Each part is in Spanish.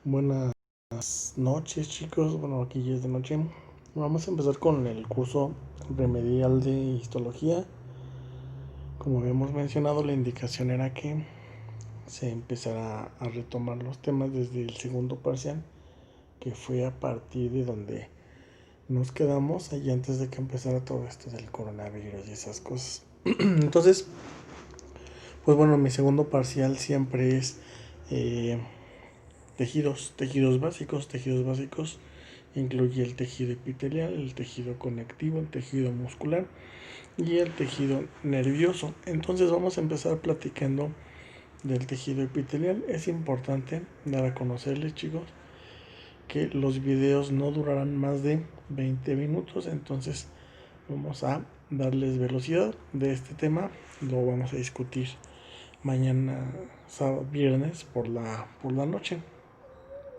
Buenas noches, chicos. Bueno, aquí ya es de noche. Vamos a empezar con el curso remedial de histología. Como habíamos mencionado, la indicación era que se empezara a retomar los temas desde el segundo parcial, que fue a partir de donde nos quedamos allí antes de que empezara todo esto del coronavirus y esas cosas. Entonces, pues bueno, mi segundo parcial siempre es tejidos básicos. Incluye el tejido epitelial, el tejido conectivo, el tejido muscular y el tejido nervioso. Entonces vamos a empezar platicando del tejido epitelial. Es importante dar a conocerles, chicos, que los videos no durarán más de 20 minutos. Entonces vamos a darles velocidad de este tema. Lo vamos a discutir mañana, sábado, viernes por la noche.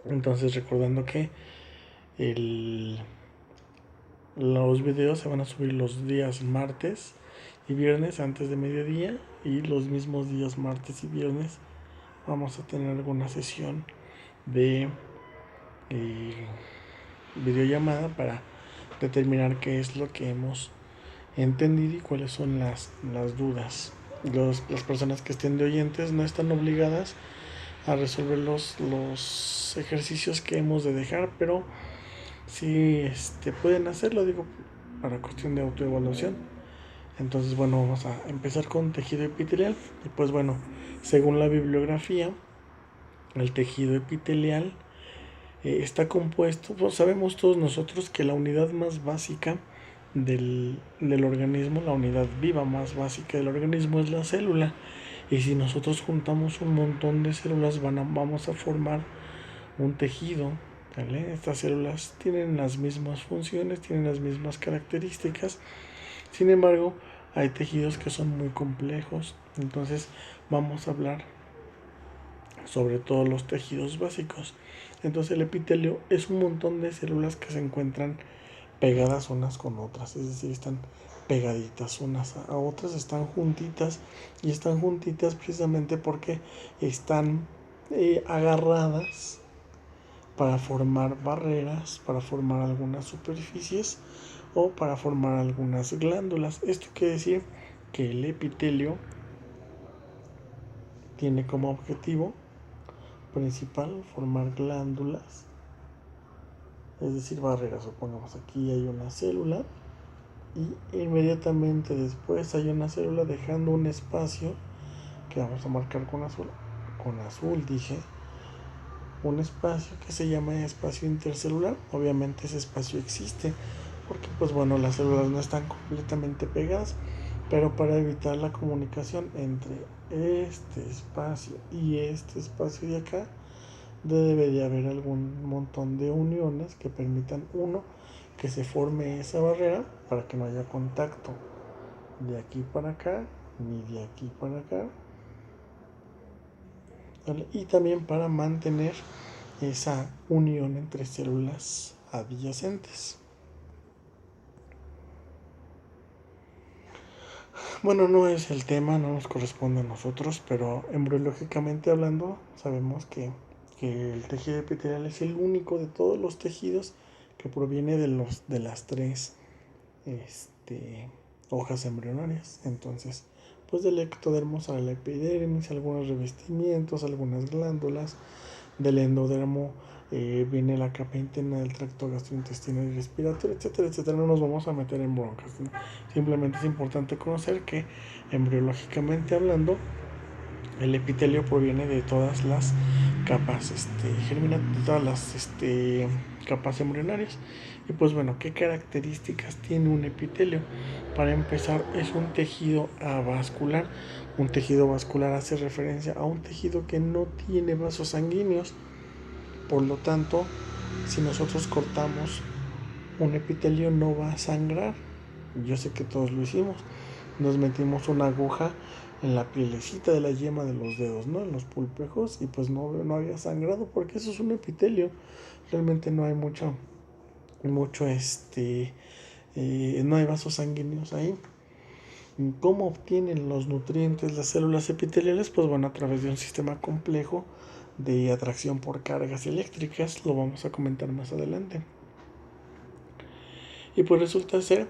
Entonces recordando que los videos se van a subir los días martes y viernes antes de mediodía, y los mismos días martes y viernes vamos a tener alguna sesión de eh, videollamada para determinar qué es lo que hemos entendido y cuáles son las dudas. Las personas que estén de oyentes no están obligadas a resolver los ejercicios que hemos de dejar, pero sí pueden hacerlo, digo, para cuestión de autoevaluación. Entonces, bueno, vamos a empezar con tejido epitelial. Y pues bueno, según la bibliografía, el tejido epitelial está compuesto, pues sabemos todos nosotros que la unidad más básica del organismo, la unidad viva más básica del organismo es la célula. Y si nosotros juntamos un montón de células, vamos a formar un tejido. ¿Vale? Estas células tienen las mismas funciones, tienen las mismas características. Sin embargo, hay tejidos que son muy complejos. Entonces vamos a hablar sobre todos los tejidos básicos. Entonces el epitelio es un montón de células que se encuentran pegadas unas con otras, es decir, están pegaditas unas a otras, están juntitas, y están juntitas precisamente porque están agarradas para formar barreras, para formar algunas superficies o para formar algunas glándulas. Esto quiere decir que el epitelio tiene como objetivo principal formar glándulas, es decir, barreras. Supongamos aquí hay una célula y inmediatamente después hay una célula dejando un espacio que vamos a marcar con azul dije, un espacio que se llama espacio intercelular. Obviamente ese espacio existe porque pues bueno, las células no están completamente pegadas, pero para evitar la comunicación entre este espacio y este espacio de acá, debe de haber algún montón de uniones que permitan, uno, que se forme esa barrera para que no haya contacto de aquí para acá ni de aquí para acá, ¿vale? Y también para mantener esa unión entre células adyacentes. Bueno, no es el tema, no nos corresponde a nosotros, pero embriológicamente hablando, sabemos que el tejido epitelial es el único de todos los tejidos que proviene de las tres hojas embrionarias. Entonces, pues del ectodermo sale la epidermis, algunos revestimientos, algunas glándulas. Del endodermo viene la capa interna del tracto gastrointestinal y respiratorio, etcétera, etcétera. No nos vamos a meter en broncas. Simplemente es importante conocer que embriológicamente hablando, el epitelio proviene de todas las capas de todas las capas embrionarias. Y pues bueno, ¿qué características tiene un epitelio? Para empezar, es un tejido avascular. Un tejido vascular hace referencia a un tejido que no tiene vasos sanguíneos. Por lo tanto, si nosotros cortamos un epitelio, no va a sangrar. Yo sé que todos lo hicimos. Nos metimos una aguja en la pielecita de la yema de los dedos, ¿no? En los pulpejos, y pues no había sangrado porque eso es un epitelio. Realmente no hay mucho no hay vasos sanguíneos ahí. ¿Cómo obtienen los nutrientes las células epiteliales? Pues bueno, a través de un sistema complejo de atracción por cargas eléctricas, lo vamos a comentar más adelante. Y pues resulta ser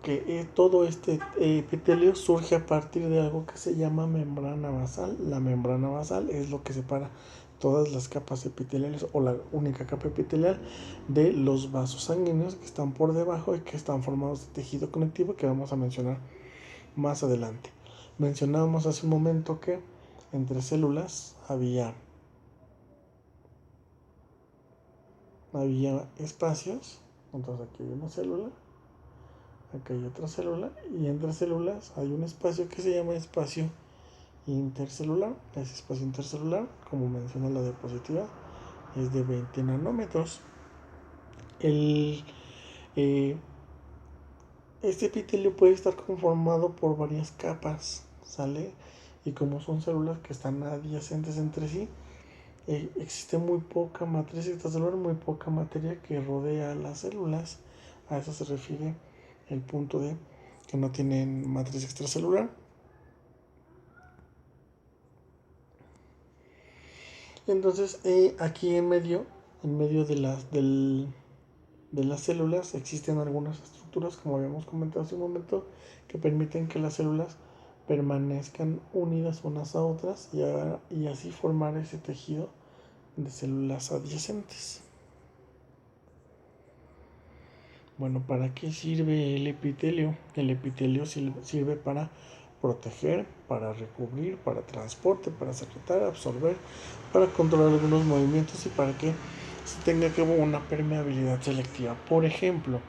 que todo este epitelio surge a partir de algo que se llama membrana basal. La membrana basal es lo que separa todas las capas epiteliales o la única capa epitelial de los vasos sanguíneos que están por debajo y que están formados de tejido conectivo, que vamos a mencionar más adelante. Mencionábamos hace un momento que entre células había espacios. Entonces aquí hay una célula, acá hay otra célula, y entre células hay un espacio que se llama espacio intercelular. Ese espacio intercelular, como menciona la diapositiva, es de 20 nanómetros. Este epitelio puede estar conformado por varias capas, ¿sale? Y como son células que están adyacentes entre sí, existe muy poca matriz extracelular, muy poca materia que rodea a las células. A eso se refiere el punto de que no tienen matriz extracelular. Entonces, aquí en medio de las células existen algunas estructuras, como habíamos comentado hace un momento, que permiten que las células permanezcan unidas unas a otras y así formar ese tejido de células adyacentes. Bueno, ¿para qué sirve el epitelio? El epitelio sirve para proteger, para recubrir, para transporte, para secretar, absorber, para controlar algunos movimientos y para que se tenga que haber una permeabilidad selectiva. Por ejemplo,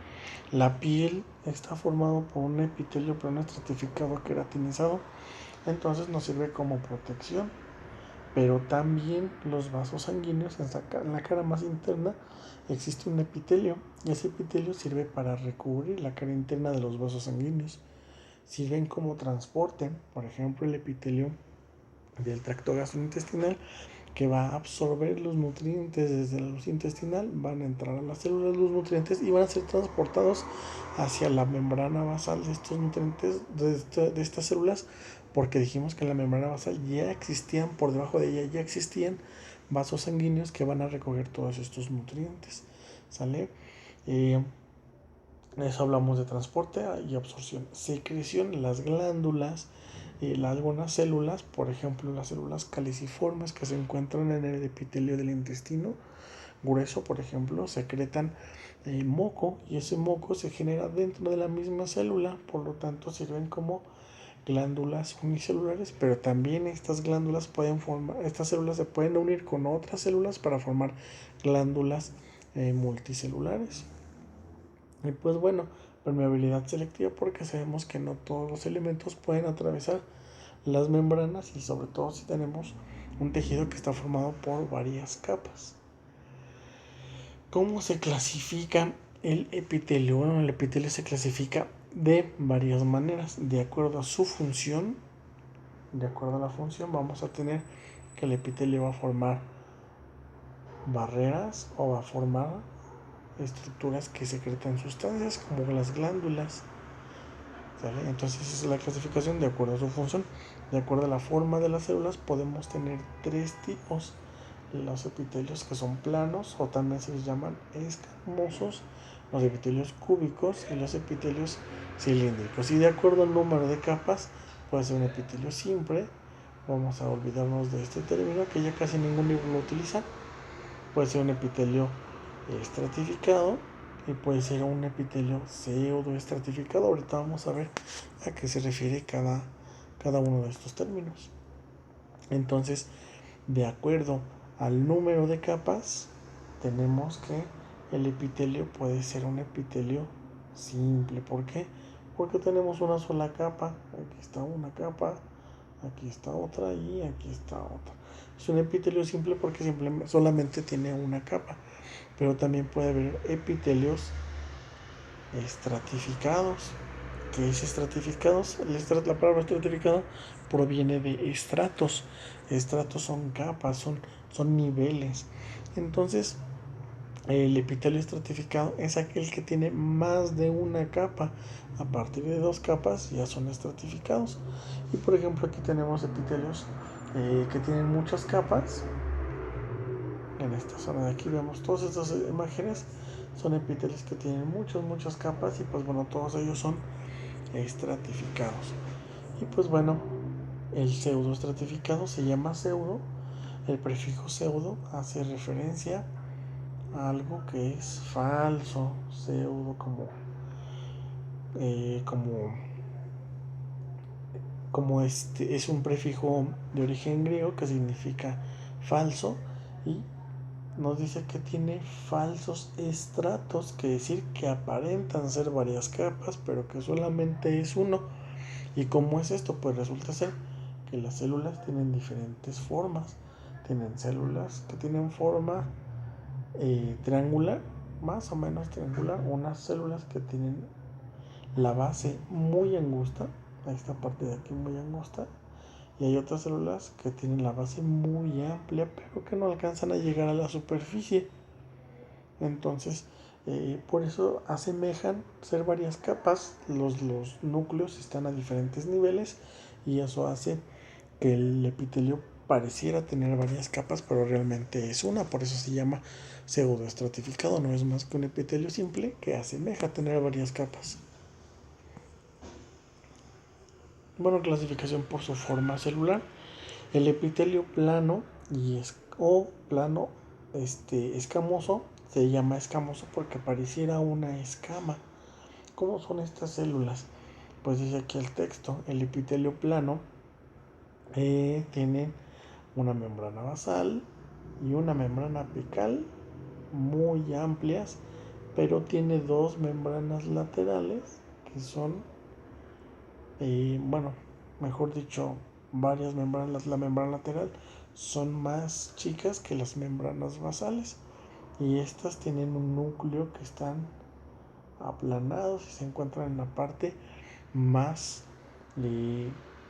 la piel está formada por un epitelio pero no estratificado queratinizado, entonces nos sirve como protección. Pero también los vasos sanguíneos, en la cara más interna existe un epitelio, y ese epitelio sirve para recubrir la cara interna de los vasos sanguíneos. Sirven como transporte, por ejemplo, el epitelio del tracto gastrointestinal, que va a absorber los nutrientes desde la luz intestinal, van a entrar a las células los nutrientes y van a ser transportados hacia la membrana basal de estos nutrientes, de estas células, porque dijimos que en la membrana basal ya existían, por debajo de ella ya existían vasos sanguíneos que van a recoger todos estos nutrientes, ¿sale? Eso hablamos de transporte y absorción. Secreción, las glándulas, algunas células, por ejemplo las células caliciformes que se encuentran en el epitelio del intestino grueso, por ejemplo, secretan moco, y ese moco se genera dentro de la misma célula, por lo tanto sirven como glándulas unicelulares, pero también estas células se pueden unir con otras células para formar glándulas multicelulares. Y pues bueno, permeabilidad selectiva, porque sabemos que no todos los elementos pueden atravesar las membranas, y sobre todo si tenemos un tejido que está formado por varias capas. ¿Cómo se clasifica el epitelio? Bueno, el epitelio se clasifica de varias maneras, de acuerdo a su función. De acuerdo a la función vamos a tener que el epitelio va a formar barreras o va a formar estructuras que secretan sustancias como las glándulas, ¿sale? Entonces esa es la clasificación de acuerdo a su función. De acuerdo a la forma de las células podemos tener tres tipos: los epitelios que son planos o también se les llaman escamosos, los epitelios cúbicos y los epitelios cilíndricos. Y de acuerdo al número de capas puede ser un epitelio simple, vamos a olvidarnos de este término que ya casi ningún libro lo utiliza. Puede ser un epitelio estratificado y puede ser un epitelio pseudoestratificado. Ahorita vamos a ver a qué se refiere cada uno de estos términos. Entonces, de acuerdo al número de capas, tenemos que el epitelio puede ser un epitelio simple. ¿Por qué? Porque tenemos una sola capa. Aquí está una capa, aquí está otra y aquí está otra. Es un epitelio simple porque solamente tiene una capa. Pero también puede haber epitelios estratificados. ¿Qué es estratificados? La palabra estratificado proviene de estratos. Estratos son capas, son niveles. Entonces, el epitelio estratificado es aquel que tiene más de una capa. A partir de 2 capas ya son estratificados. Y por ejemplo, aquí tenemos epitelios que tienen muchas capas. En esta zona de aquí vemos todas estas imágenes, son epitelios que tienen muchas capas y pues bueno, todos ellos son estratificados. Y pues bueno, el pseudoestratificado se llama pseudo. El prefijo pseudo hace referencia a algo que es falso, pseudo como este es un prefijo de origen griego que significa falso y nos dice que tiene falsos estratos, que decir que aparentan ser varias capas, pero que solamente es uno. ¿Y cómo es esto? Pues resulta ser que las células tienen diferentes formas. Tienen células que tienen forma triangular, más o menos triangular, unas células que tienen la base muy angosta, esta parte de aquí muy angosta, y hay otras células que tienen la base muy amplia, pero que no alcanzan a llegar a la superficie. Entonces, por eso asemejan ser varias capas, los núcleos están a diferentes niveles y eso hace que el epitelio pareciera tener varias capas, pero realmente es una, por eso se llama pseudoestratificado, no es más que un epitelio simple que asemeja tener varias capas. Bueno, clasificación por su forma celular. El epitelio plano o plano escamoso se llama escamoso porque pareciera una escama. ¿Cómo son estas células? Pues dice aquí el texto, el epitelio plano tiene una membrana basal y una membrana apical muy amplias, pero tiene dos membranas laterales que son, bueno, mejor dicho, varias membranas. La membrana lateral son más chicas que las membranas basales y estas tienen un núcleo que están aplanados y se encuentran en la parte más,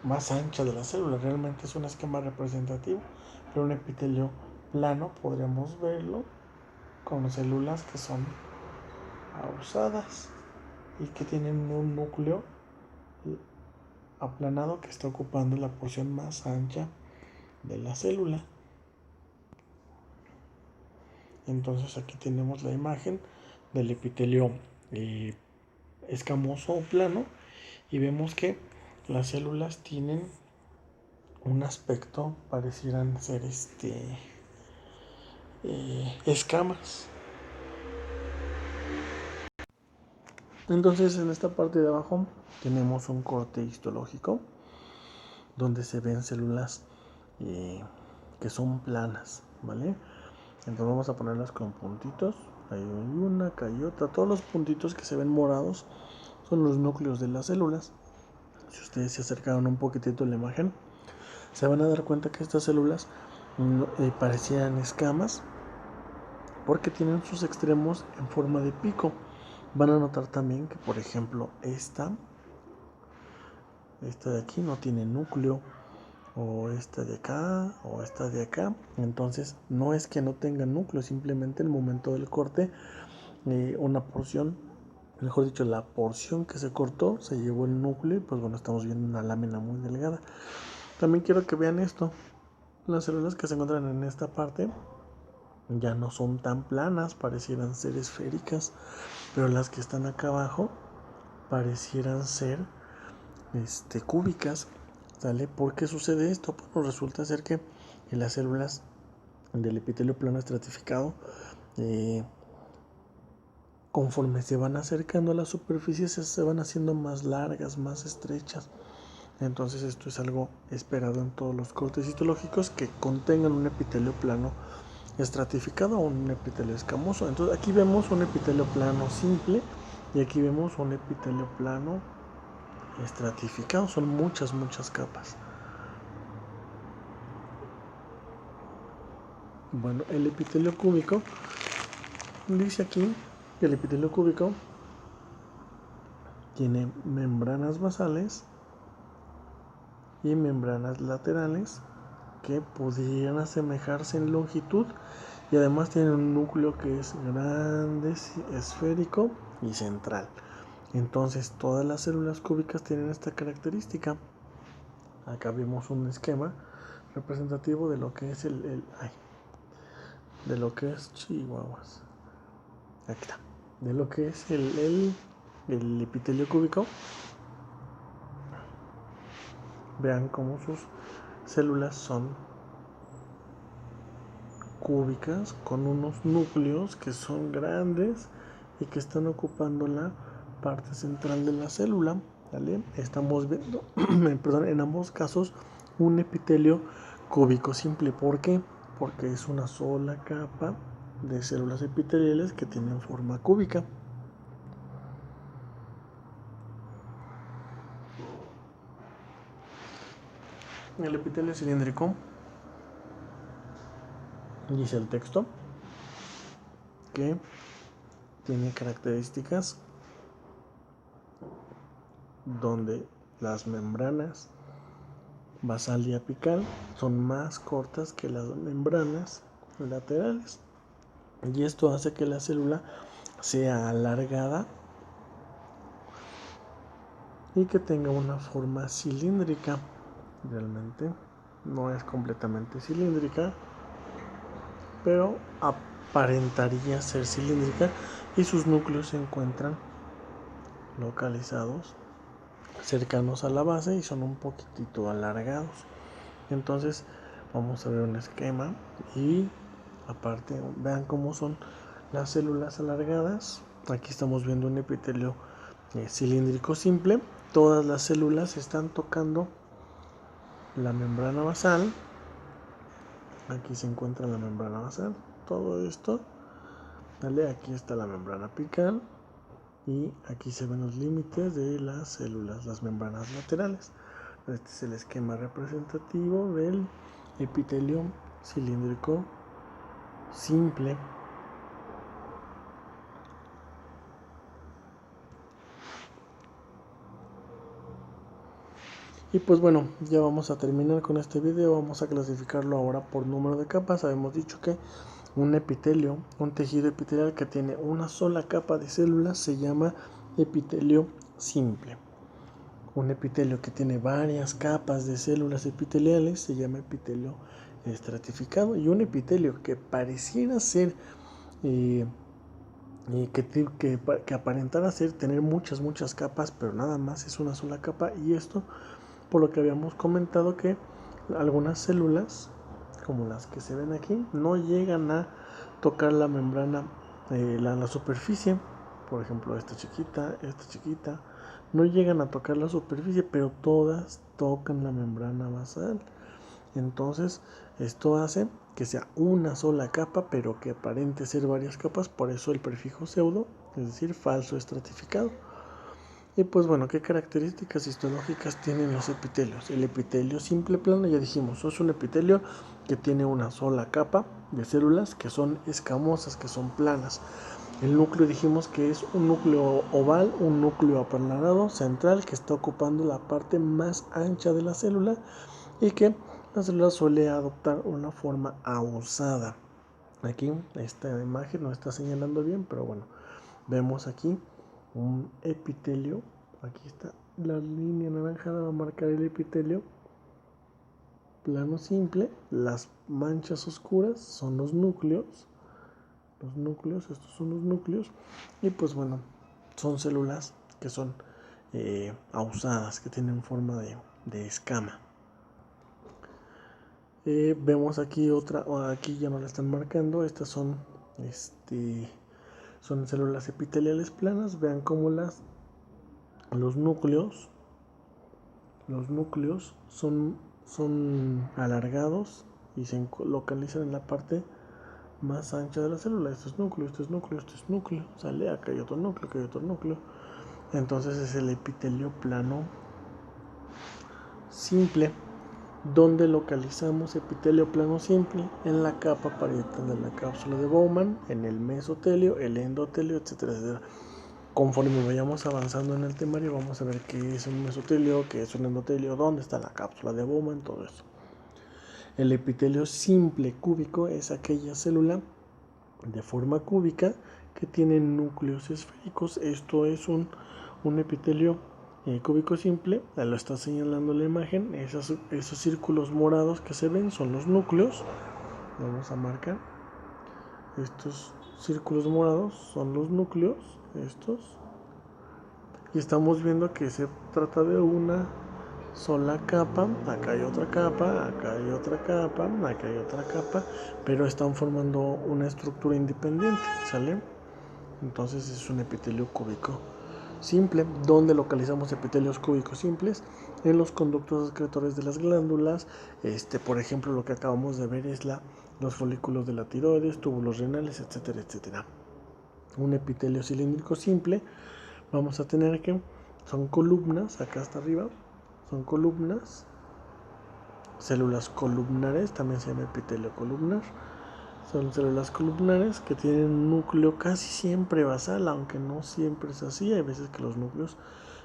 más ancha de la célula. Realmente es un esquema representativo, pero un epitelio plano podríamos verlo con células que son ausadas y que tienen un núcleo aplanado que está ocupando la porción más ancha de la célula. Entonces aquí tenemos la imagen del epitelio escamoso o plano y vemos que las células tienen un aspecto, parecieran ser escamas. Entonces en esta parte de abajo tenemos un corte histológico donde se ven células que son planas, ¿vale? Entonces vamos a ponerlas con puntitos. Hay una, acá hay otra. Todos los puntitos que se ven morados son los núcleos de las células. Si ustedes se acercaron un poquitito a la imagen, se van a dar cuenta que estas células parecían escamas porque tienen sus extremos en forma de pico. Van a notar también que, por ejemplo, esta de aquí no tiene núcleo, o esta de acá, o esta de acá. Entonces no es que no tenga núcleo, simplemente en el momento del corte una porción, mejor dicho, la porción que se cortó se llevó el núcleo y pues bueno, estamos viendo una lámina muy delgada. También quiero que vean esto, las células que se encuentran en esta parte ya no son tan planas, parecieran ser esféricas, pero las que están acá abajo parecieran ser cúbicas, ¿sale? ¿Por qué sucede esto? Pues resulta ser que en las células del epitelio plano estratificado, conforme se van acercando a la superficie, se van haciendo más largas, más estrechas. Entonces esto es algo esperado en todos los cortes histológicos que contengan un epitelio plano estratificado o un epitelio escamoso. Entonces aquí vemos un epitelio plano simple y aquí vemos un epitelio plano estratificado. Son muchas capas. Bueno, el epitelio cúbico dice aquí que el epitelio cúbico tiene membranas basales y membranas laterales que pudieran asemejarse en longitud y además tienen un núcleo que es grande, esférico y central. Entonces todas las células cúbicas tienen esta característica. Acá vemos un esquema representativo de lo que es de lo que es chihuahuas. Aquí está. De lo que es el epitelio cúbico. Vean cómo sus células son cúbicas con unos núcleos que son grandes y que están ocupando la parte central de la célula, ¿vale? Estamos viendo, perdón, en ambos casos un epitelio cúbico simple. ¿Por qué? Porque es una sola capa de células epiteliales que tienen forma cúbica. El epitelio cilíndrico, dice el texto, que tiene características donde las membranas basal y apical son más cortas que las membranas laterales, y esto hace que la célula sea alargada y que tenga una forma cilíndrica. Realmente no es completamente cilíndrica, pero aparentaría ser cilíndrica, y sus núcleos se encuentran localizados cercanos a la base y son un poquitito alargados. Entonces vamos a ver un esquema y aparte vean cómo son las células alargadas. Aquí estamos viendo un epitelio cilíndrico simple. Todas las células están tocando la membrana basal. Aquí se encuentra la membrana basal, todo esto, ¿vale? Aquí está la membrana apical y aquí se ven los límites de las células, las membranas laterales. Este es el esquema representativo del epitelio cilíndrico simple. Y pues bueno, ya vamos a terminar con este video. Vamos a clasificarlo ahora por número de capas. Habíamos dicho que un epitelio, un tejido epitelial que tiene una sola capa de células, se llama epitelio simple. Un epitelio que tiene varias capas de células epiteliales se llama epitelio estratificado. Y un epitelio que pareciera ser que aparentara ser tener muchas capas, pero nada más es una sola capa. Y esto por lo que habíamos comentado, que algunas células, como las que se ven aquí, no llegan a tocar la membrana, la superficie. Por ejemplo, esta chiquita, no llegan a tocar la superficie, pero todas tocan la membrana basal. Entonces esto hace que sea una sola capa, pero que aparente ser varias capas. Por eso el prefijo pseudo, es decir, falso estratificado. Y pues bueno, ¿qué características histológicas tienen los epitelios? El epitelio simple plano, ya dijimos, es un epitelio que tiene una sola capa de células que son escamosas, que son planas. El núcleo dijimos que es un núcleo oval, un núcleo aplanado central que está ocupando la parte más ancha de la célula, y que la célula suele adoptar una forma ahusada. Aquí esta imagen no está señalando bien, pero bueno, vemos aquí un epitelio. Aquí está la línea naranjada, va a marcar el epitelio plano simple. Las manchas oscuras son los núcleos. Estos son los núcleos. Y pues bueno, son células que son ahusadas, que tienen forma de escama. Vemos aquí otra, aquí ya no la están marcando. Estas son células epiteliales planas. Vean cómo los núcleos son alargados y se localizan en la parte más ancha de la célula. Esto es núcleo, esto es núcleo, esto es núcleo. Sale, acá hay otro núcleo, acá hay otro núcleo. Entonces es el epitelio plano simple. ¿Dónde localizamos epitelio plano simple? En la capa parietal de la cápsula de Bowman, en el mesotelio, el endotelio, etcétera, etcétera. Conforme vayamos avanzando en el temario, vamos a ver qué es un mesotelio, qué es un endotelio, dónde está la cápsula de Bowman, todo eso. El epitelio simple cúbico es aquella célula de forma cúbica que tiene núcleos esféricos. Esto es un epitelio cúbico simple. Lo está señalando la imagen. Esos círculos morados que se ven son los núcleos. Vamos a marcar. Estos círculos morados son los núcleos, estos. Y estamos viendo que se trata de una sola capa. Acá hay otra capa, acá hay otra capa, acá hay otra capa, pero están formando una estructura independiente, ¿sale? Entonces es un epitelio cúbico simple. ¿Dónde localizamos epitelios cúbicos simples? En los conductos excretores de las glándulas. Por ejemplo, lo que acabamos de ver es los folículos de la tiroides, túbulos renales, etcétera, etcétera. Un epitelio cilíndrico simple, vamos a tener que son columnas, acá hasta arriba, son columnas, células columnares, también se llama epitelio columnar. Son células columnares que tienen un núcleo casi siempre basal, aunque no siempre es así. Hay veces que los núcleos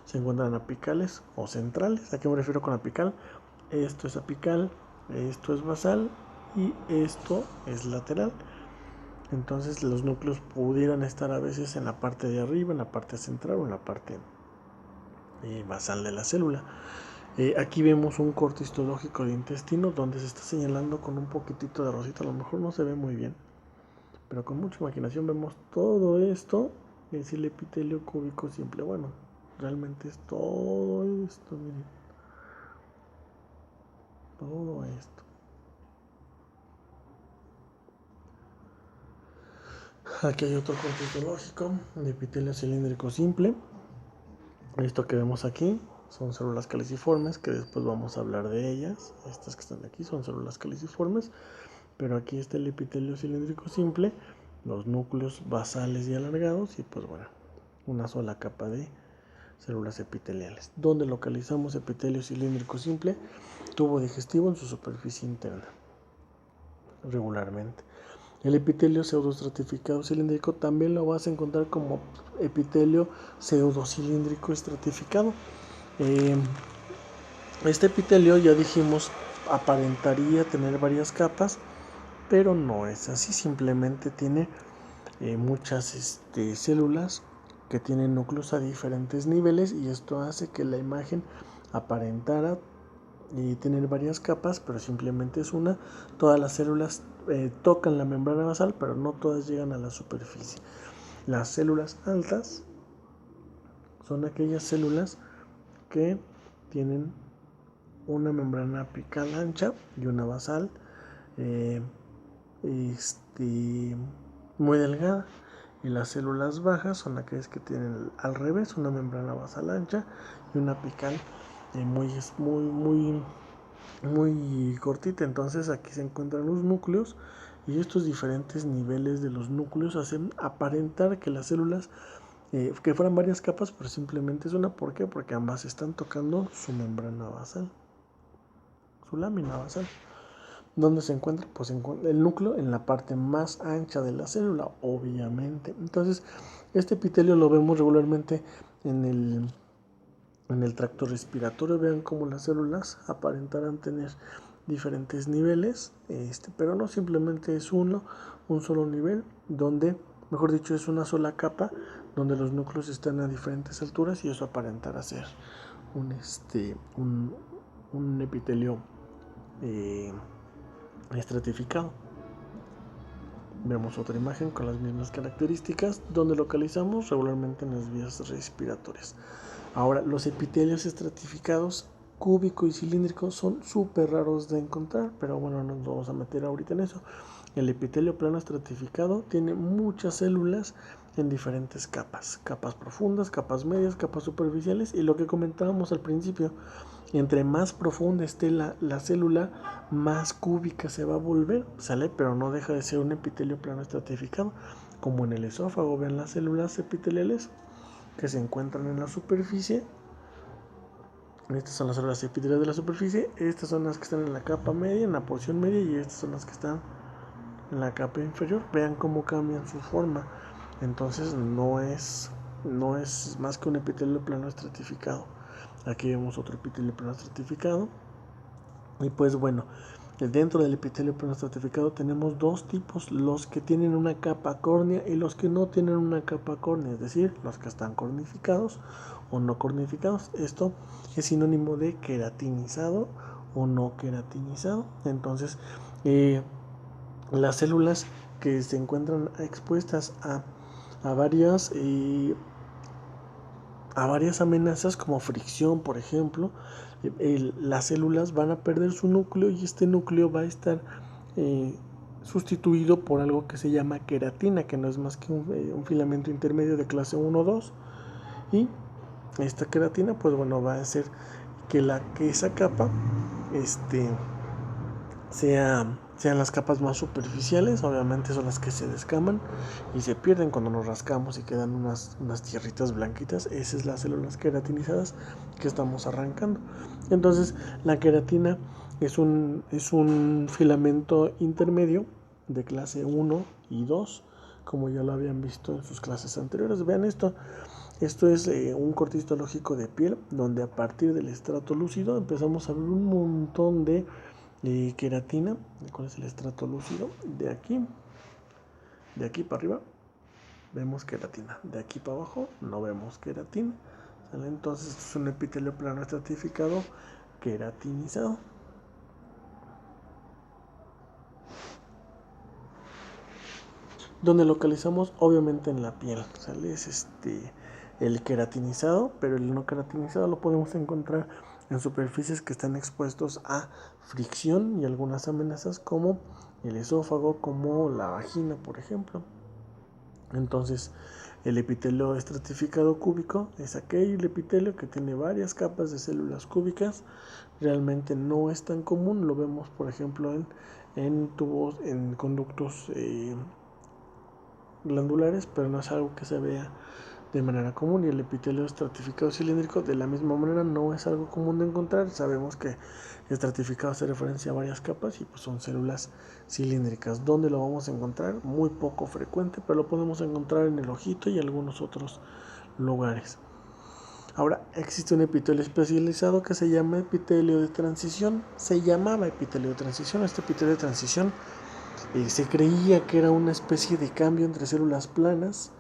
se encuentran apicales o centrales. ¿A qué me refiero con apical? Esto es apical, esto es basal y esto es lateral. Entonces los núcleos pudieran estar a veces en la parte de arriba, en la parte central o en la parte basal de la célula. Aquí vemos un corte histológico de intestino donde se está señalando con un poquitito de rosita. A lo mejor no se ve muy bien, pero con mucha imaginación vemos todo esto. Es el epitelio cúbico simple. Bueno, realmente es todo esto, miren. Todo esto. Aquí hay otro corte histológico de epitelio cilíndrico simple. Esto que vemos aquí son células caliciformes, que después vamos a hablar de ellas. Estas que están aquí son células caliciformes, pero aquí está el epitelio cilíndrico simple, los núcleos basales y alargados y pues bueno, una sola capa de células epiteliales. ¿Dónde localizamos epitelio cilíndrico simple? Tubo digestivo en su superficie interna, regularmente. El epitelio pseudoestratificado cilíndrico también lo vas a encontrar como epitelio pseudocilíndrico estratificado. Este epitelio, ya dijimos, aparentaría tener varias capas, pero no es así. Simplemente tiene muchas células que tienen núcleos a diferentes niveles y esto hace que la imagen aparentara tener varias capas, pero simplemente es una. Todas las células tocan la membrana basal, pero no todas llegan a la superficie. Las células altas son aquellas células que tienen una membrana apical ancha y una basal muy delgada. Y las células bajas son aquellas que tienen al revés, una membrana basal ancha y una apical muy cortita. Entonces aquí se encuentran los núcleos y estos diferentes niveles de los núcleos hacen aparentar que las células que fueran varias capas, pero simplemente es una. ¿Por qué? Porque ambas están tocando su membrana basal, su lámina basal. ¿Dónde se encuentra? Pues se encuentra el núcleo en la parte más ancha de la célula, obviamente. Entonces, este epitelio lo vemos regularmente en el tracto respiratorio. Vean cómo las células aparentarán tener diferentes niveles, pero no, simplemente es un solo nivel, donde, mejor dicho, es una sola capa, donde los núcleos están a diferentes alturas y eso aparentará ser un epitelio estratificado. Vemos otra imagen con las mismas características, donde localizamos regularmente en las vías respiratorias. Ahora, los epitelios estratificados cúbico y cilíndrico son súper raros de encontrar, pero bueno, no nos vamos a meter ahorita en eso. El epitelio plano estratificado tiene muchas células en diferentes capas profundas, capas medias, capas superficiales, y lo que comentábamos al principio, entre más profunda esté la célula, más cúbica se va a volver, ¿sale? Pero no deja de ser un epitelio plano estratificado, como en el esófago. Vean las células epiteliales que se encuentran en la superficie. Estas son las células epiteliales de la superficie, estas son las que están en la capa media, en la porción media, y estas son las que están en la capa inferior. Vean cómo cambian su forma. Entonces no es más que un epitelio plano estratificado. Aquí vemos otro epitelio plano estratificado. Y pues bueno, dentro del epitelio plano estratificado tenemos dos tipos: los que tienen una capa córnea y los que no tienen una capa córnea, es decir, los que están cornificados o no cornificados. Esto es sinónimo de queratinizado o no queratinizado. Entonces, las células que se encuentran expuestas a varias amenazas como fricción, por ejemplo, las células van a perder su núcleo y este núcleo va a estar sustituido por algo que se llama queratina, que no es más que un filamento intermedio de clase 1-2, y esta queratina pues bueno va a hacer que esa capa sean las capas más superficiales. Obviamente son las que se descaman y se pierden cuando nos rascamos y quedan unas tierritas blanquitas. Esas son las células queratinizadas que estamos arrancando. Entonces la queratina es un filamento intermedio de clase 1 y 2, como ya lo habían visto en sus clases anteriores. Vean esto es un corte histológico de piel, donde a partir del estrato lúcido empezamos a ver un montón de queratina. ¿Cuál es el estrato lúcido? De aquí para arriba vemos queratina, de aquí para abajo no vemos queratina, ¿sale? Entonces es un epitelio plano estratificado queratinizado. Donde localizamos obviamente en la piel, ¿sale? Es el queratinizado, pero el no queratinizado lo podemos encontrar en superficies que están expuestos a fricción y algunas amenazas como el esófago, como la vagina, por ejemplo. Entonces, el epitelio estratificado cúbico es aquel epitelio que tiene varias capas de células cúbicas. Realmente no es tan común, lo vemos por ejemplo en tubos, en conductos glandulares, pero no es algo que se vea de manera común. Y el epitelio estratificado cilíndrico de la misma manera no es algo común de encontrar. Sabemos que estratificado hace referencia a varias capas y pues son células cilíndricas. ¿Dónde lo vamos a encontrar? Muy poco frecuente, pero lo podemos encontrar en el ojito y algunos otros lugares. Ahora existe un epitelio especializado que se llama epitelio de transición. Se llamaba epitelio de transición. Este epitelio de transición se creía que era una especie de cambio entre células planas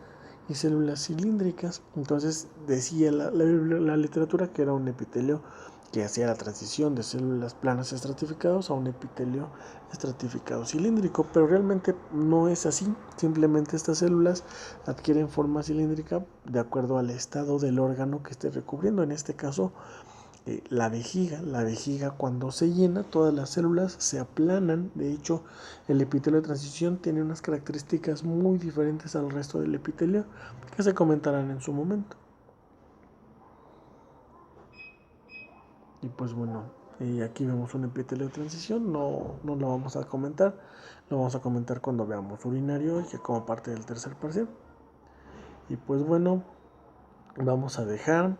y células cilíndricas. Entonces decía la literatura que era un epitelio que hacía la transición de células planas estratificados a un epitelio estratificado cilíndrico, pero realmente no es así. Simplemente estas células adquieren forma cilíndrica de acuerdo al estado del órgano que esté recubriendo. En este caso, la vejiga cuando se llena, todas las células se aplanan. De hecho, el epitelio de transición tiene unas características muy diferentes al resto del epitelio que se comentarán en su momento. Y pues bueno, aquí vemos un epitelio de transición. No lo vamos a comentar, lo vamos a comentar cuando veamos urinario, ya como parte del tercer parcial. Y pues bueno, vamos a dejar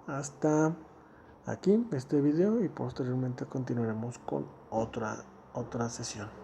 hasta aquí este video y posteriormente continuaremos con otra sesión.